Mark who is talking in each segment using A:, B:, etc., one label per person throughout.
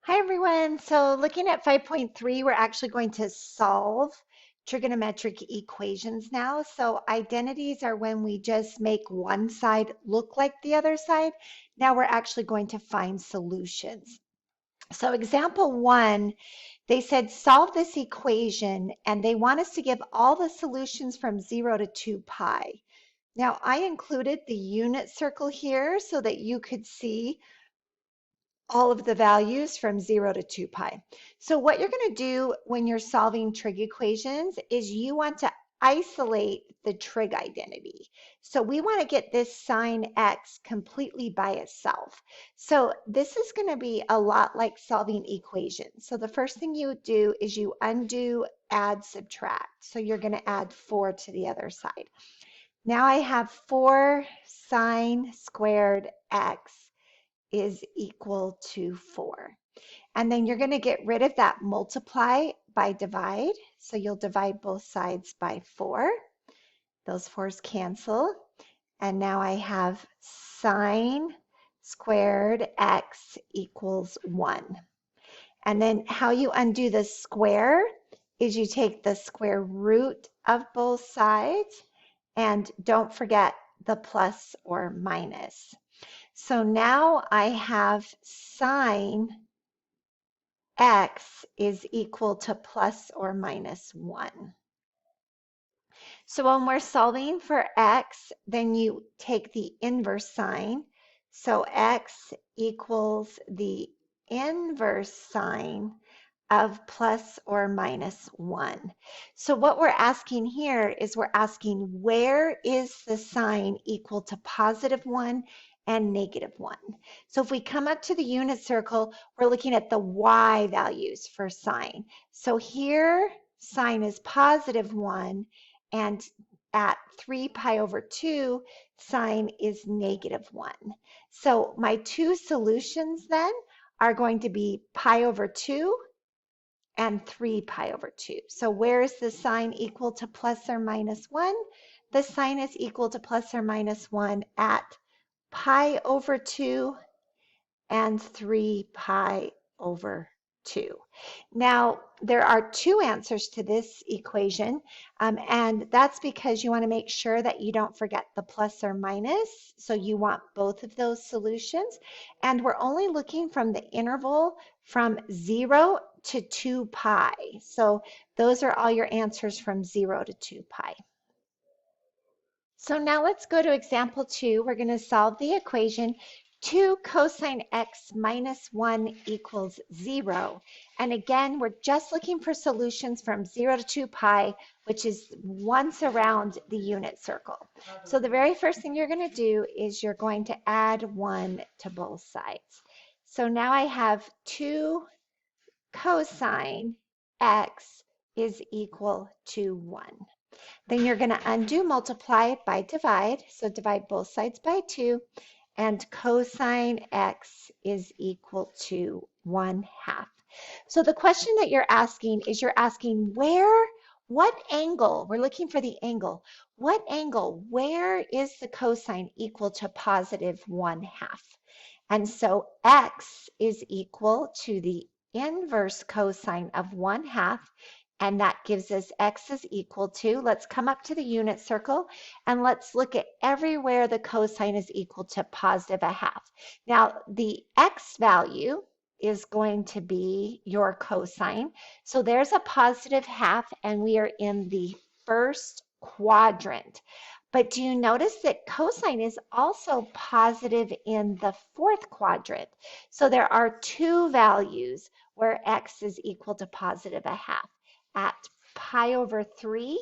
A: Hi everyone. So looking at 5.3, we're actually going to solve trigonometric equations now. So identities are when we just make one side look like the other side. Now we're actually going to find solutions. So example one, they said solve this equation and they want us to give all the solutions from 0 to 2 pi. Now I included the unit circle here so that you could see all of the values from 0 to 2 pi. So what you're going to do when you're solving trig equations is you want to isolate the trig identity. So we want to get this sine x completely by itself. So this is going to be a lot like solving equations. So the first thing you do is you undo, add, subtract. So you're going to add 4 to the other side. Now I have 4 sine squared x is equal to 4. And then you're going to get rid of that multiply by divide. So you'll divide both sides by 4. Those 4's cancel. And now I have sine squared x equals 1. And then how you undo the square is you take the square root of both sides, and don't forget the plus or minus. So now I have sine x is equal to plus or minus 1. So when we're solving for x, then you take the inverse sign. So x equals the inverse sign of plus or minus 1. So what we're asking here is we're asking where is the sign equal to positive 1 and negative 1. So if we come up to the unit circle, we're looking at the y values for sine. So here sine is positive 1, and at 3 pi over 2, sine is negative 1. So my two solutions then are going to be pi over 2 and 3 pi over 2. So where is the sign equal to plus or minus 1? The sign is equal to plus or minus 1 at pi over 2 and 3 pi over 2. Now, there are two answers to this equation, and that's because you want to make sure that you don't forget the plus or minus. So you want both of those solutions. And we're only looking from the interval from 0 to 2 pi. So those are all your answers from 0 to 2 pi. So now let's go to example 2. We're going to solve the equation 2 cosine x minus 1 equals 0. And again, we're just looking for solutions from 0 to 2 pi, which is once around the unit circle. So the very first thing you're going to do is you're going to add 1 to both sides. So now I have 2 cosine x is equal to 1. Then you're going to undo multiply by divide. So divide both sides by 2. And cosine x is equal to 1/2. So the question that you're asking is you're asking what angle, we're looking for the angle, what angle, where is the cosine equal to positive 1/2? And so x is equal to the inverse cosine of 1/2, and that gives us x is equal to, let's come up to the unit circle and let's look at everywhere the cosine is equal to positive 1/2. Now the x value is going to be your cosine. So there's a positive 1/2 and we are in the first quadrant. But do you notice that cosine is also positive in the fourth quadrant? So there are two values where x is equal to positive 1/2, at pi over 3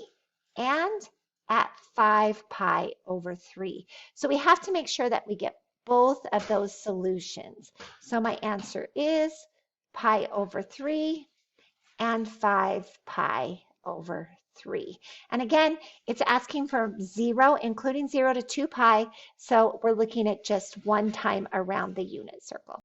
A: and at 5 pi over 3. So we have to make sure that we get both of those solutions. So my answer is pi over 3 and 5 pi over 3. And again, it's asking for 0, including 0 to 2 pi. So we're looking at just one time around the unit circle.